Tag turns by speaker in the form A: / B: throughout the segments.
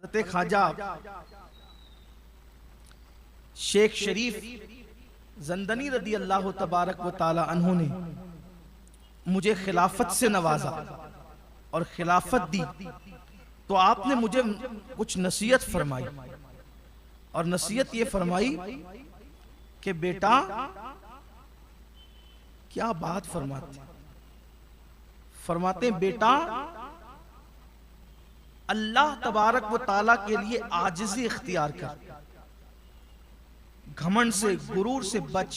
A: हज़रत ख्वाजा शेख शरीफ ज़ंदनी रदी अल्लाह तबारक व ताला अन्हु ने मुझे खिलाफत से नवाजा और खिलाफत दी, तो आपने मुझे कुछ नसीहत फरमाई। और नसीहत ये फरमाई कि बेटा, क्या बात फरमाते बेटा, अल्लाह तबारक व ताला के लिए आजिज़ी इख्तियार कर, घमंड से गुरूर से बच।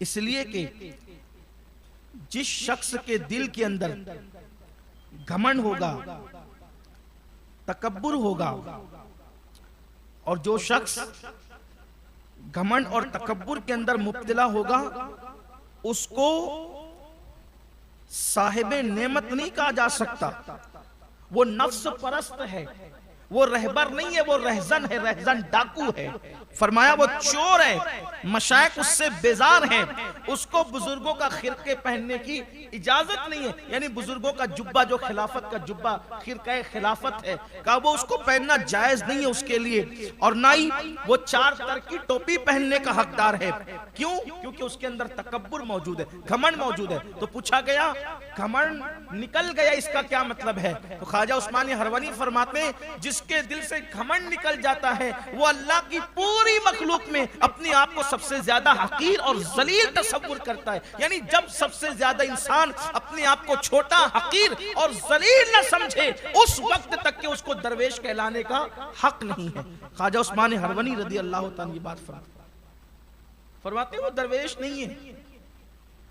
A: इसलिए कि जिस शख्स के दिल के अंदर घमंड होगा, तकब्बुर होगा, और जो शख्स घमंड और तकब्बुर के अंदर मुब्तला होगा, उसको साहिबे नेमत नहीं कहा जा सकता। वो नफ्स परस्त है, वो रहबर नहीं है, वो रहजन है, रहजन डाकू है। फरमाया वो चोर है, मशाइख उससे बेजार हैं, उसको बुजुर्गों का खिरके पहनने की इजाजत नहीं है। यानी बुजुर्गों का जुब्बा, जो खिलाफत का जुब्बा खिरका खिलाफत है, कहा वो उसको पहनना जायज नहीं है उसके लिए। और ना ही वो चार तर की टोपी पहनने का हकदार है। क्यों? क्योंकि उसके अंदर तकब्बुर मौजूद है, घमंड मौजूद है। तो पूछा गया घमंड निकल गया, इसका क्या मतलब है? तो ख्वाजा उस्मानी हरवनी फरमाते हैं, जिसके दिल से घमंड निकल जाता है, वो अल्लाह की पूरी मखलूक में अपने आप को सबसे ज्यादा हकीर और जलील तसव्वुर करता है। यानी जब सबसे ज्यादा इंसान अपने आप को छोटा, हकीर और जलील न समझे, उस वक्त तक के उसको दरवेश कहलाने का हक नहीं है। ख्वाजा उस्मानी हरवनी रदी अल्लाह ताला की बात फरमाते वो दरवेश नहीं है,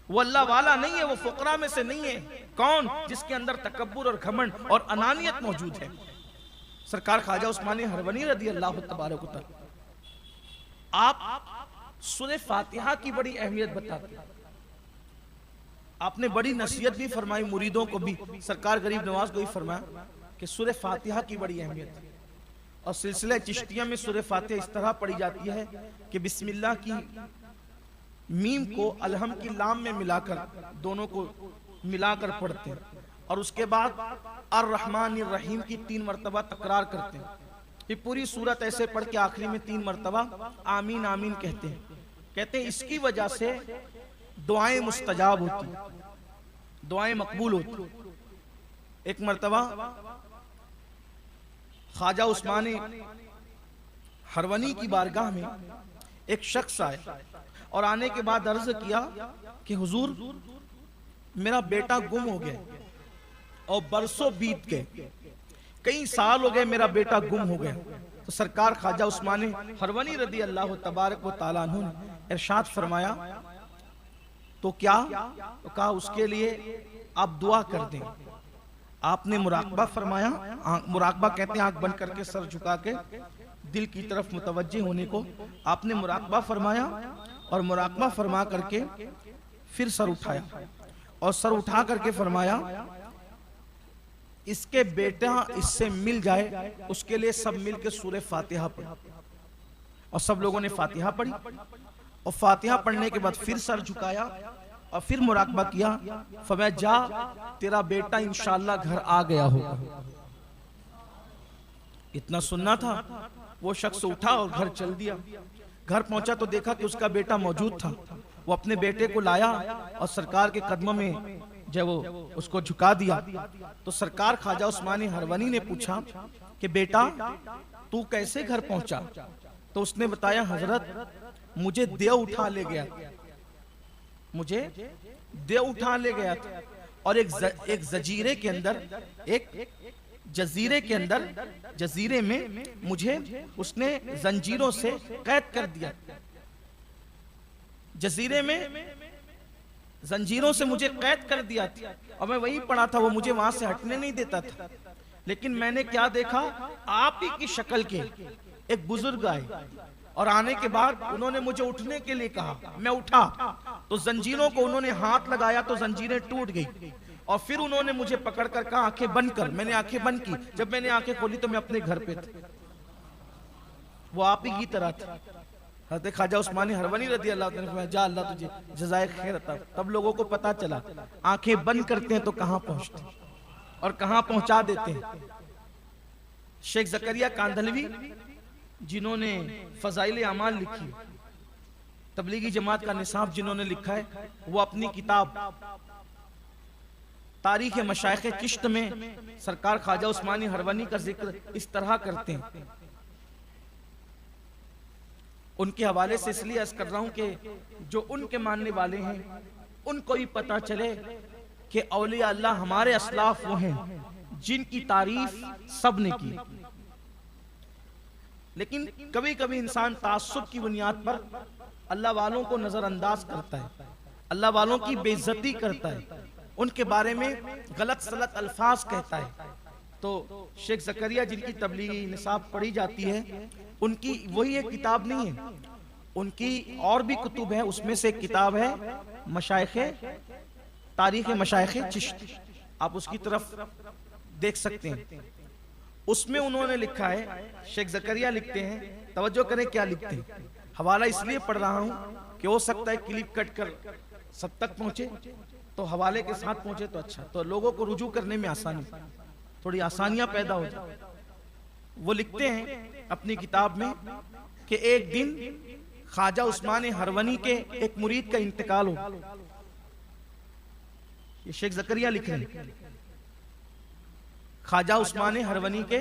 A: वो अल्लाह वाला नहीं है, वो फुकरा में से नहीं है। कौन? जिसके अंदर तकब्बुर और घमंड और अनानियत मौजूद है। सरकार ख्वाजा उस्मानी हरवनी रदी अल्लाह तबारक व तआला आप सूरह फातिहा की बड़ी अहमियत बताते हैं। आपने बड़ी नसीहत भी फरमाई मुरीदों को भी, सरकार गरीब नवाज को भी फरमाया कि सूरह फातिहा की बड़ी अहमियत है। और सिलसिला चिश्तिया में सूरह फातिहा इस तरह पढ़ी जाती है कि बिस्मिल्लाह की मीम को अलहम की लाम में मिलाकर, दोनों को मिलाकर पढ़ते हैं, और उसके बाद अर्रहमान रहीम की 3 मरतबा तकरार करते हैं। ये पूरी सूरत ऐसे पढ़ के आखिरी में 3 मरतबा आमीन आमीन कहते हैं। कहते हैं इसकी वजह से दुआएं मुस्तजाब होती, दुआएं मकबूल होती। एक मरतबा ख्वाजा उस्मानी हरवनी की बारगाह में एक शख्स आए और आने के बाद अर्ज किया कि हुजूर, मेरा बेटा गुम हो गया और बरसों बीत गए, कई साल हो गए मेरा बेटा गुम हो गया। तो सरकार ख्वाजा उस्मानी हरवनी रदी अल्लाह तबारक व ताला अन्हु ने इरशाद फरमाया, तो क्या? तो कहा उसके लिए आप दुआ कर दें। आपने मुराकबा फरमाया, मुराकबा कहते हैं आंख बंद करके सर झुका के दिल की तरफ मुतवज्जे होने को। आपने मुराकबा फरमाया और मुराकबा फरमा करके फिर सर उठाया और सर उठा करके फरमाया, इसके बेटा इससे मिल जाए, उसके लिए सब मिल के सूरह फातिहा पढ़ी। और सब लोगों ने फातिहा पढ़ी और फातिहा पढ़ने के बाद फिर सर झुकाया और फिर मुराकबा किया। फरमाया जा, तेरा बेटा इंशाअल्लाह घर आ गया होगा। इतना सुनना था। वो शख्स उठा और घर चल दिया। घर पहुंचा तो देखा कि उसका बेटा मौजूद था। वो अपने बेटे को लाया और सरकार के कदमों में जब वो उसको झुका दिया तो सरकार ख्वाजा उस्मानी हरवनी ने पूछा कि बेटा तू कैसे घर पहुंचा? तो उसने बताया, हजरत मुझे देव उठा ले गया, मुझे देव उठा ले गया था और एक जजीरे के अंदर, एक जजीरे के अंदर, जजीरे में मुझे उसने जंजीरों से कैद कर दिया। जजीरे में जंजीरों से मुझे कैद कर दिया था और मैं वहीं पड़ा था, वो मुझे वहां से हटने नहीं देता था। लेकिन मैंने क्या देखा, आप ही की शक्ल के एक बुजुर्ग आए और आने के बाद उन्होंने मुझे उठने के लिए कहा। मैं उठा तो जंजीरों को उन्होंने हाथ लगाया तो जंजीरें टूट गई और फिर उन्होंने मुझे पकड़कर कहा आंखें बंद कर। मैंने आंखें बंद की। जब मैंने आंखें खोली तो मैं अपने घर पे था। वो आप ही की तरह था। हज़रत ख्वाजा उस्मानी हरवनी रदी अल्लाह ताला ने जा, अल्लाह तुझे जज़ाए खैर अता। तब लोगों को पता चला आंखें बंद करते हैं तो कहां पहुंचते हैं और कहां पहुंचा देते हैं। शेख ज़करिया कांदलवी जिन्होंने फजाइल अमाल लिखी, तबलीगी जमात का निसाब जिन्होंने लिखा है, वो अपनी किताब तारीख मशाइख चिश्त में सरकार ख्वाजा उस्मानी हरवनी का जिक्र इस तरह करते हैं। उनके हवाले से इसलिए अर्ज कर रहा हूं कि जो उनके मानने वाले हैं उनको भी पता चले कि औलिया अल्लाह हमारे असलाफ वो हैं जिनकी तारीफ सब ने की। लेकिन कभी कभी इंसान तासुब की बुनियाद पर अल्लाह वालों को नजरअंदाज करता है, अल्लाह वालों की बेइज्जती करता है, उनके बारे में गलत सलत अल्फाज कहता है। तो शेख ज़करिया जिनकी तबलीगी निसाब पढ़ी जाती है, उनकी वही एक किताब नहीं है, उनकी और भी कुतुब है। उसमें से एक किताब है मशाइखे तारीख मशाइखे चिश्त, आप उसकी तरफ देख सकते हैं। उसमें उन्होंने लिखा है, शेख ज़करिया लिखते हैं, तवज्जो करें क्या लिखते हैं, हवाला इसलिए पढ़ रहा हूं कि हो सकता है क्लिप कट कर सब तक पहुंचे, तो हवाले के साथ पहुंचे तो अच्छा, तो लोगों को रुजू करने में आसानी, थोड़ी आसानियां पैदा हो जाए। वो लिखते हैं अपनी किताब में कि एक दिन ख्वाजा उस्मान हरवनी के एक मुरीद का इंतकाल हो। ये शेख ज़करिया लिख रहे हैं, ख्वाजा उस्मान हरवनी के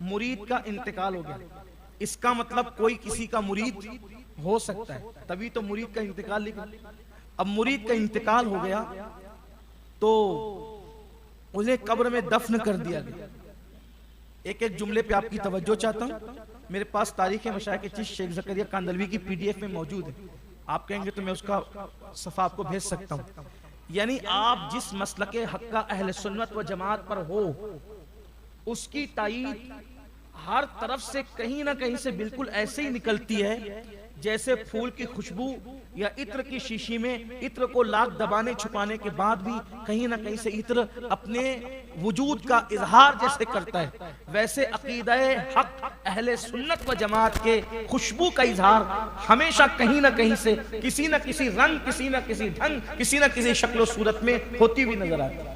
A: मुरीद का इंतकाल हो गया। इसका मतलब कोई किसी का मुरीद हो सकता है, तभी तो मुरीद का इंतकाल लिखा। अब मुरीद का इंतकाल हो गया तो उन्हें कब्र में दफन कर दिया गया। एक एक जुमले पे आपकी तवज्जो चाहता हूं। मेरे पास तारीख मशाइख चिश्त शेख ज़करिया कांदलवी की PDF में मौजूद है, आप कहेंगे तो मैं उसका सफ़ा आपको भेज सकता हूं। यानी आप जिस मसलके हक़ का अहले सुन्नत व जमात पर हो, उसकी तायीद हर तरफ से कहीं ना कहीं से बिल्कुल ऐसे ही निकलती है जैसे फूल की खुशबू या इत्र की शीशी में इत्र को लाख दबाने छुपाने के बाद भी कहीं ना कहीं से इत्र अपने वजूद का इजहार जैसे करता है, वैसे अकीदा हक अहले सुन्नत व जमात के खुशबू का इजहार हमेशा कहीं ना कहीं से किसी न किसी रंग, किसी न किसी ढंग, किसी न किसी शक्ल सूरत में होती हुई नजर आती है।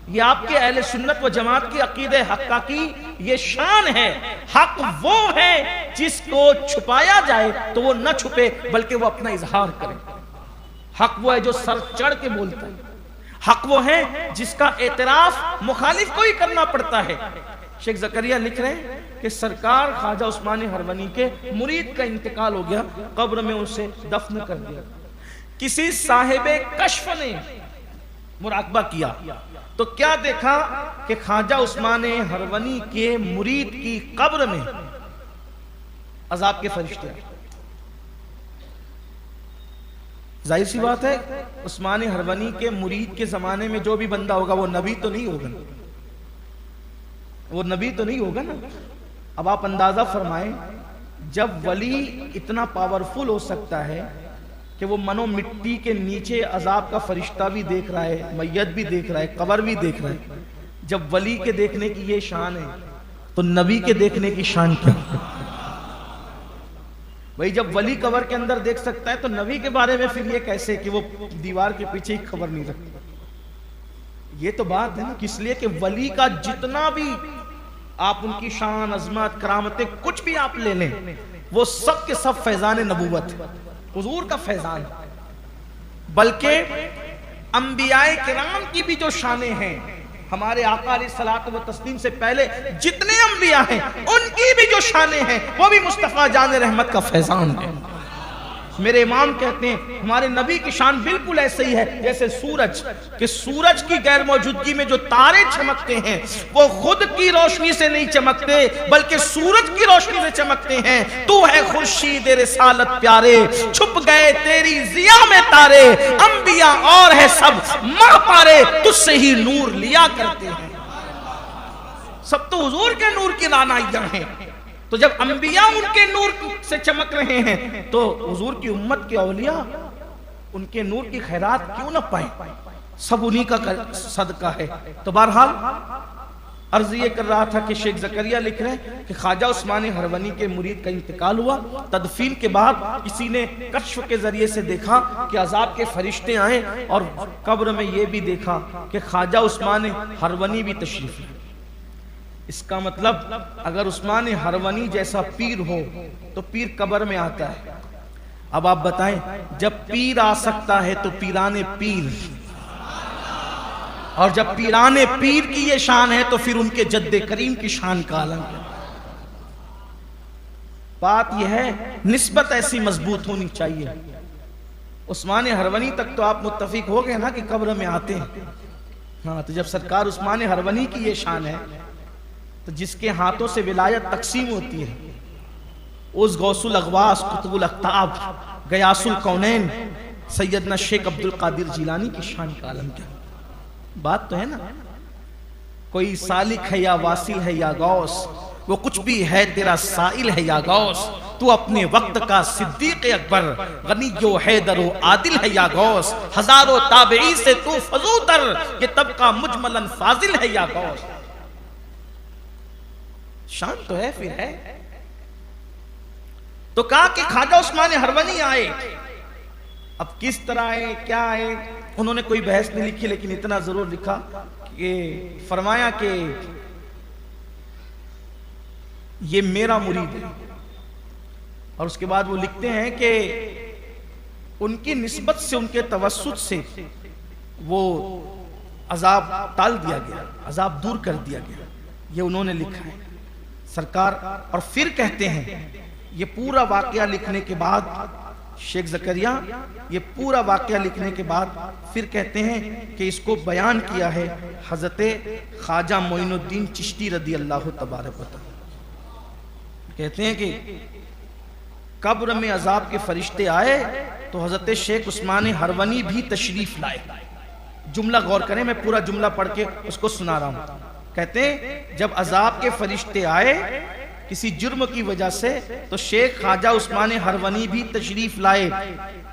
A: ये आपके अहले सुन्नत व जमात की अकीदे हक्का की ये शान है। हक वो है जिसको छुपाया जाए तो वो न छुपे बल्कि वो अपना इजहार करे। हक वो है जो सर चढ़ के बोलता है, हक वो है जिसका एतराफ मुखालिफ को ही करना पड़ता है। शेख ज़करिया लिख रहे हैं कि सरकार ख्वाजा उस्मान हरवनी के मुरीद का इंतकाल हो गया, कब्र में उसे दफन कर दिया। किसी साहिबे कश्फ ने मुराकबा किया तो क्या देखा कि ख्वाजा उस्मान हरवनी के मुरीद की कब्र में अजाब के फरिश्ते। जाहिर सी बात है, उस्मान हरवनी के मुरीद के जमाने में जो भी बंदा होगा वो नबी तो नहीं होगा, वो नबी तो नहीं होगा ना। अब आप अंदाजा फरमाएं, जब वली इतना पावरफुल हो सकता है कि वो मनो मिट्टी के नीचे अजाब का फरिश्ता भी देख रहा है, मैयत भी देख रहा है, कब्र भी देख रहा है, जब वली के देखने की ये शान है तो नबी के देखने की शान क्या? भाई जब वली कब्र के अंदर देख सकता है तो नबी के बारे में फिर ये कैसे कि वो दीवार के पीछे ही खबर नहीं रखता? ये तो बात है ना, इसलिए कि वली का जितना भी आप उनकी शान, अजमत, करामतें कुछ भी आप ले लें, वो सब के सब फैजान नबूवत, हुजूर का फैजान। बल्कि अंबियाए किराम की भी जो शानें हैं, हमारे आका अलैहिस्सलातु व तस्लीम से पहले जितने अंबिया हैं उनकी भी जो शानें हैं वो भी मुस्तफा जान रहमत का फैजान है। मेरे इमाम कहते हैं हमारे नबी की शान बिल्कुल ऐसे ही है जैसे सूरज, कि सूरज की गैर मौजूदगी में जो तारे चमकते हैं वो खुद की रोशनी से नहीं चमकते बल्कि सूरज की रोशनी से चमकते हैं। तू है खुर्शीद रिसालत प्यारे, छुप गए तेरी जिया में तारे, अंबिया और है सब माह पारे, तुझसे ही नूर लिया करते हैं। सब तो हुजूर के नूर की रानाइयां हैं। तो जब अंबिया उनके नूर से चमक रहे हैं तो हुजूर की उम्मत के औलिया उनके नूर की खैरात क्यों न पाए? सब उन्हीं का सदका है। तो बहरहाल अर्ज ये कर रहा था कि शेख ज़करिया लिख रहे हैं कि ख्वाजा उस्मान हरवनी के मुरीद का इंतकाल हुआ। तदफीन के बाद किसी ने कश्फ के जरिए से देखा कि अजाब के फरिश्ते आए और कब्र में ये भी देखा कि ख्वाजा उस्मान हरवनी भी तशरीफ है। इसका मतलब अगर उस्मान हरवनी जैसा पीर हो तो पीर कब्र में आता है। अब आप बताएं, जब पीर आ सकता है तो पीराने पीर, और जब पीराने पीर की ये शान है तो फिर उनके जद्दे करीम की शान का आलम है। बात यह है, निस्बत ऐसी मजबूत होनी चाहिए। उस्मान हरवनी तक तो आप मुत्तफिक हो गए ना कि कब्र में आते हैं। हाँ, तो जब सरकार उस्मान हरवनी की ये शान है तो जिसके हाथों से विलायत तकसीम होती है, उस गौसुल अगवास, कुतुबुल अख्ताब, गयासुल कौनैन सैयदना शेख अब्दुल कादिर जिलानी की शान का आलम क्या। बात तो है ना, कोई सालिक है या वासिल है या गौस, वो कुछ भी है तेरा साइल है या गौस, तू अपने वक्त का सिद्दीक अकबर, गनीयो हैदरो आदिल है या गौस, हजारों ताबई से तू फजूतर, ये तबका मुजमलन फाजिल है या गौस। शान तो है, फिर है। तो कहा कि ख्वाजा उस्मान हरवनी आए। अब किस तरह आए, क्या आए, उन्होंने कोई बहस नहीं लिखी, लेकिन इतना जरूर लिखा कि फरमाया कि ये मेरा मुरीद है। और उसके बाद वो लिखते हैं कि उनकी निस्बत से, उनके तवस्सुत से वो अजाब टाल दिया गया, अजाब दूर कर दिया गया। ये उन्होंने लिखा है सरकार। और फिर कहते हैं, ये पूरा वाकया लिखने के बाद, शेख ज़करिया ये पूरा वाकया लिखने के बाद फिर कहते हैं कि इसको बयान किया है हज़रत ख्वाजा मोइनुद्दीन चिश्ती रदी अल्लाह तबारक व तआला। कहते हैं कि कब्र में अजाब के फरिश्ते आए तो हज़रत शेख उस्मान हरवनी भी तशरीफ लाए। जुमला गौर करें, मैं पूरा जुमला पढ़ के उसको सुना रहा हूं। कहते हैं जब अजाब के फरिश्ते आए किसी जुर्म की वजह से, तो शेख ख्वाजा उस्मान हरवनी भी तशरीफ लाए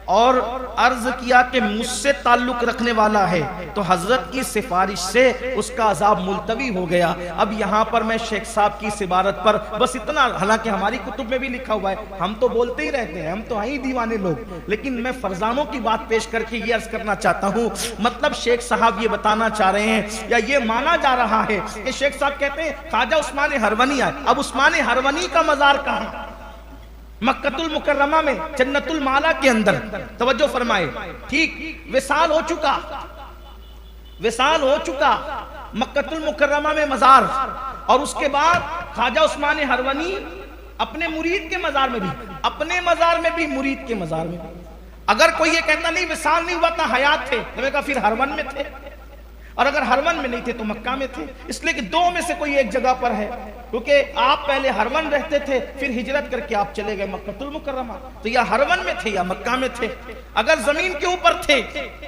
A: और अर्ज किया कि मुझसे ताल्लुक रखने वाला है, तो हजरत की सिफारिश से उसका अजाब मुलतवी हो गया। अब यहाँ पर मैं शेख साहब की इबारत पर बस इतना, हालांकि हमारी कुतुब में भी लिखा हुआ है, हम तो बोलते ही रहते हैं, हम तो हैं ही दीवाने लोग, लेकिन मैं फरजानों की बात पेश करके ये अर्ज करना चाहता हूँ। मतलब शेख साहब ये बताना चाह रहे हैं या ये माना जा रहा है कि शेख साहब कहते हैं ख्वाजा उस्मान हरवनी आए। अब उस्मान हरवनी का मजार कहाँ? मक्कतुल मुकर्रमा में, जन्नतुल माला के अंदर। तवज्जो फरमाए, ठीक विसाल हो चुका, विसाल हो चुका मक्कतुल मुकर्रमा में मजार। और उसके बाद ख्वाजा उस्मान हरवनी अपने मुरीद के मजार में भी, अपने मजार में भी, मुरीद के मजार में भी। अगर कोई ये कहता नहीं विसाल नहीं हुआ था, हयात थे, तो मैं कहा फिर हरवन में थे, और अगर हरवन में नहीं थे तो मक्का में थे। इसलिए कि दो में से कोई एक जगह पर है, क्योंकि आप पहले हरवन रहते थे, फिर हिजरत करके आप चले गए मक्कतुल मुकर्रमा, तो या हरवन में थे या मक्का में थे। अगर जमीन के ऊपर थे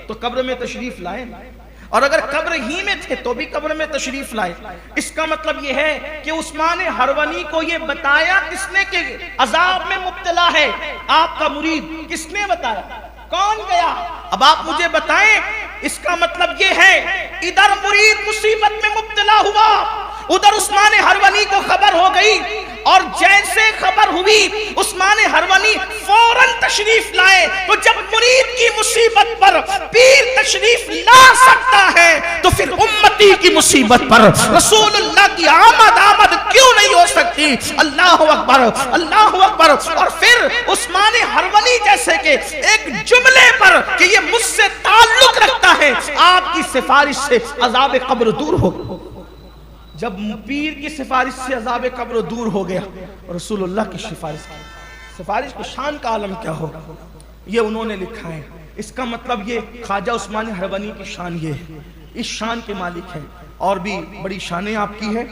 A: तो कब्र में तशरीफ लाए, और अगर कब्र ही में थे तो भी कब्र में तशरीफ लाए। इसका मतलब यह है कि उस्मान हरवनी को यह बताया किसने कि अजाब में मुब्तला है आपका मुरीद, किसने बताया, कौन गया? अब आप मुझे बताएं। इसका मतलब यह है इधर मुरीद मुसीबत में मुब्तला हुआ, उधर उस्मान हरवनी को खबर हो गई, और जैसे खबर हुई उस्मान हरवनी फौरन तशरीफ लाए। तो जब मुरीद की मुसीबत पर पीर तशरीफ ला सकता है तो फिर उम्मती की मुसीबत पर रसूलुल्लाह की आमद क्यों नहीं हो सकती? अल्लाह अकबर, अल्लाह अकबर। और फिर उस्मान हरवनी जैसे के एक जुमले पर कि ये मुझसे ताल्लुक रखता है, आपकी सिफारिश से अजाब कब्र दूर हो। जब पीर की सिफारिश से अजाब कब्र दूर हो गया, रसूलुल्लाह की सिफारिश की शान का आलम क्या होगा, ये उन्होंने लिखा है। इसका मतलब ये ख्वाजा उस्मान हरवनी की शान ये है, इस शान के मालिक है। और भी बड़ी शानें आपकी है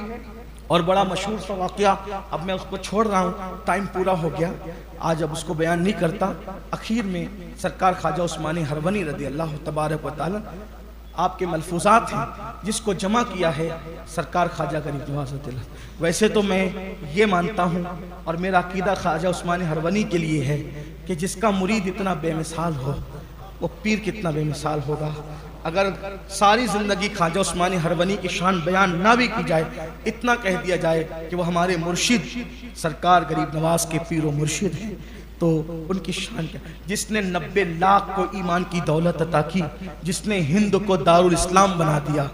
A: और बड़ा मशहूर सा वाकया, अब मैं उसको छोड़ रहा हूँ, टाइम पूरा हो गया, आज अब उसको बयान नहीं करता। आखिर में सरकार ख्वाजा उस्मान हरवनी रदी अल्लाह तबारक व तआला, आपके मलफूजात हैं जिसको जमा किया है सरकार ख्वाजा गरीब नवाज। वैसे तो मैं ये मानता हूँ और मेरा अकीदा ख्वाजा उस्मान हरवनी के लिए है कि जिसका मुरीद इतना बेमिसाल हो, वो पीर कितना बेमिसाल होगा। अगर सारी ज़िंदगी ख्वाजा उस्मान हरवनी की शान बयान ना भी की जाए, इतना कह दिया जाए कि वो हमारे मुर्शिद सरकार गरीब नवाज के पीर व मुर्शिद हैं, तो उनकी शान क्या। जिसने 90 लाख को ईमान की दौलत अता की, जिसने हिंद को दारुल इस्लाम बना दिया,